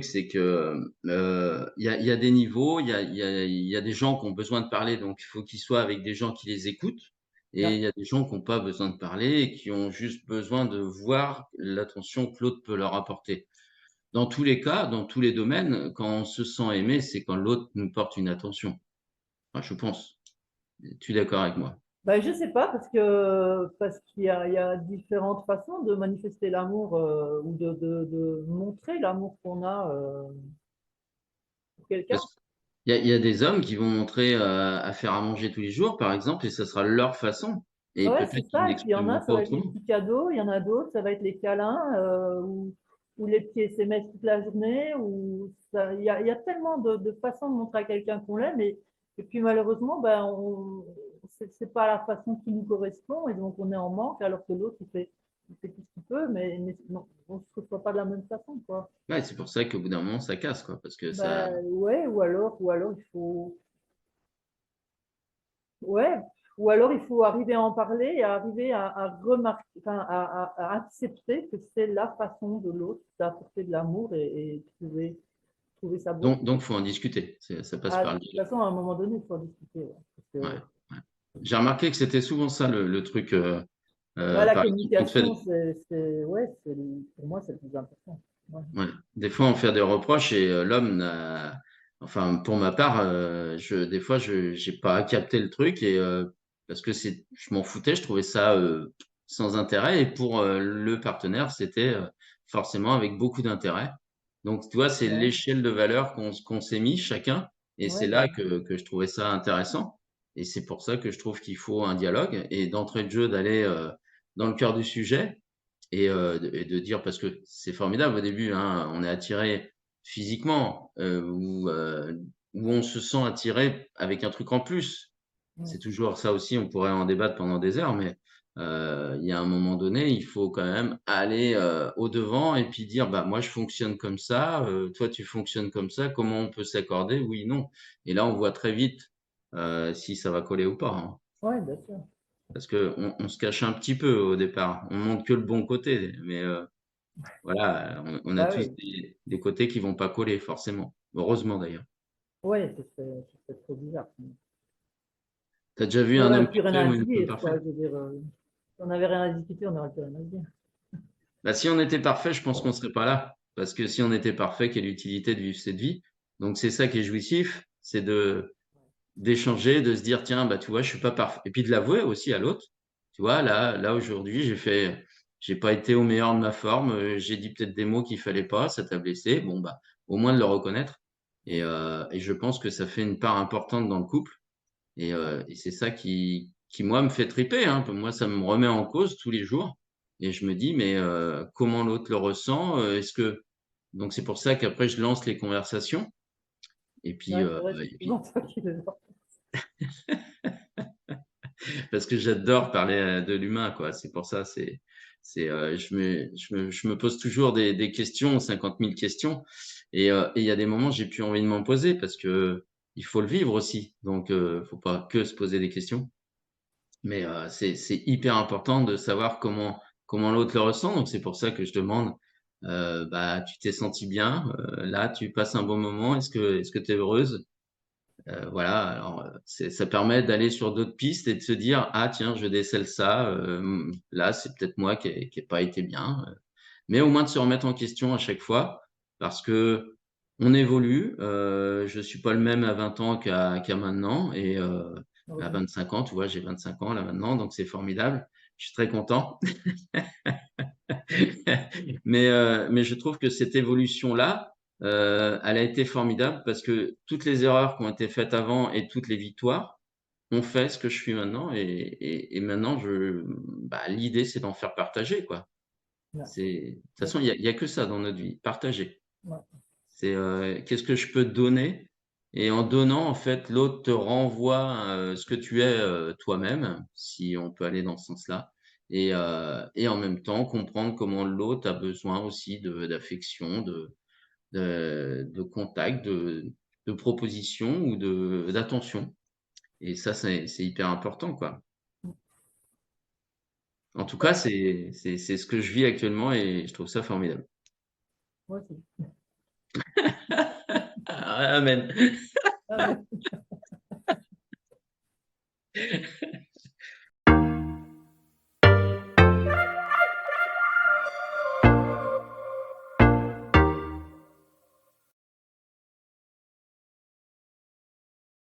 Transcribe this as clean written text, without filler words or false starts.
truc, c'est que il y a des niveaux, il y a des gens qui ont besoin de parler, donc il faut qu'ils soient avec des gens qui les écoutent. Et Ja. il y a des gens qui n'ont pas besoin de parler et qui ont juste besoin de voir l'attention que l'autre peut leur apporter. Dans tous les cas, dans tous les domaines, quand on se sent aimé, c'est quand l'autre nous porte une attention. Enfin, je pense. Es-tu d'accord avec moi? Bah, je sais pas parce qu'il y a différentes façons de manifester l'amour ou de montrer l'amour qu'on a pour quelqu'un. Parce qu'il y a des hommes qui vont montrer à faire à manger tous les jours, par exemple, et ça sera leur façon. Et Ouais, peut-être c'est qu'ils ça. Et puis il y en a, l'exprimeront ça pas va être les autrement. petits cadeaux. Il y en a d'autres, ça va être les câlins ou les petits SMS toute la journée. Il y a tellement de façons de montrer à quelqu'un qu'on l'aime. Et puis malheureusement, ben, c'est pas la façon qui nous correspond. Et donc on est en manque alors que l'autre, il fait tout ce qu'il peut. Mais non, on se reçoit pas de la même façon, quoi. Ouais, c'est pour ça qu'au bout d'un moment, ça casse, quoi, parce que ça. Ben, ouais, ou alors il faut. Ouais, ou alors il faut arriver à en parler et arriver à remarquer, enfin, à accepter que c'est la façon de l'autre d'apporter de l'amour et trouver sa beauté. Donc, faut en discuter. Ça passe Ah, par de le toute dialogue. façon, à un moment donné, il faut en discuter. Ouais. Parce Ouais, que ouais. J'ai remarqué que c'était souvent ça le truc. ouais, la Par exemple, on te fait, communication, ouais, pour moi, c'est le plus important. Ouais. ouais. Des fois, on fait des reproches et l'homme n'a. Enfin, pour ma part, des fois, je j'ai pas capté le truc et parce que je m'en foutais, je trouvais ça sans intérêt. Et pour le partenaire, c'était forcément avec beaucoup d'intérêt. Donc, tu vois, c'est Ouais, l'échelle de valeur qu'on s'est mis chacun, et ouais, c'est là que je trouvais ça intéressant. Et c'est pour ça que je trouve qu'il faut un dialogue et d'entrée de jeu d'aller dans le cœur du sujet et de dire parce que c'est formidable au début, hein, on est attiré physiquement, ou on se sent attiré avec un truc en plus. ouais, C'est toujours ça aussi, on pourrait en débattre pendant des heures, mais il y a un moment donné, il faut quand même aller, au-devant et puis dire: «Bah, moi je fonctionne comme ça, toi tu fonctionnes comme ça, comment on peut s'accorder? Oui, non». Et là, on voit très vite, si ça va coller ou pas, hein. ouais, bien sûr. Parce qu'on se cache un petit peu au départ. On montre que le bon côté, mais voilà, on a Bah tous oui, des côtés qui vont pas coller forcément. Heureusement d'ailleurs. ouais, ce serait trop bizarre. Tu as déjà vu On un n'aurait homme plus rien parfait à ou se une femme dire, quoi. parfaite? Je veux dire, si on n'avait rien à discuter, on n'aurait plus rien à se dire. Bah, si on était parfait, je pense qu'on serait pas là. Parce que si on était parfait, quelle utilité de vivre cette vie? Donc c'est ça qui est jouissif, c'est d'échanger, de se dire: «Tiens, bah, tu vois, je suis pas parfait» et puis de l'avouer aussi à l'autre. Tu vois, là aujourd'hui, j'ai pas été au meilleur de ma forme, j'ai dit peut-être des mots qu'il fallait pas, ça t'a blessé. Bon, bah, au moins de le reconnaître et je pense que ça fait une part importante dans le couple et c'est ça qui moi me fait triper, hein. Moi, ça me remet en cause tous les jours et je me dis: «Mais comment l'autre le ressent?» Est-ce que donc c'est pour ça qu'après je lance les conversations et puis, Ouais, heu c'est vrai, c'est et puis souvent toi qui le vois. parce que j'adore parler, de l'humain, quoi. C'est pour ça, je me pose toujours des questions, 50 000 questions et il y a des moments, j'ai plus envie de m'en poser parce que il faut le vivre aussi. Donc faut pas que se poser des questions. Mais c'est hyper important de savoir comment l'autre le ressent. Donc c'est pour ça que je demande, bah, tu t'es senti bien? Là, tu passes un bon moment? Est-ce que tu es heureuse? Voilà, alors, ça permet d'aller sur d'autres pistes et de se dire: «Ah tiens, je décèle ça, là, c'est peut-être moi qui ai pas été bien», mais au moins de se remettre en question à chaque fois parce qu'on évolue, je suis pas le même à 20 ans qu'à maintenant et à Heureusement. 25 ans, tu vois? J'ai 25 ans là maintenant, donc c'est formidable. Je suis très content. Mais je trouve que cette évolution-là, elle a été formidable parce que toutes les erreurs qui ont été faites avant et toutes les victoires ont fait ce que je suis maintenant et maintenant bah, l'idée c'est d'en faire partager, quoi. Ouais, De toute bien façon, sûr. il y a que ça dans notre vie, partager. Ouais. C'est, qu'est-ce que je peux te donner? Et en donnant, en fait, l'autre te renvoie, ce que tu es, toi-même, si on peut aller dans ce sens-là et en même temps comprendre comment l'autre a besoin aussi d'affection, de contact, de proposition ou d'attention et ça, c'est hyper important, quoi. En tout cas, c'est ce que je vis actuellement et je trouve ça formidable. Ouais, c'est Amen. Ah ouais.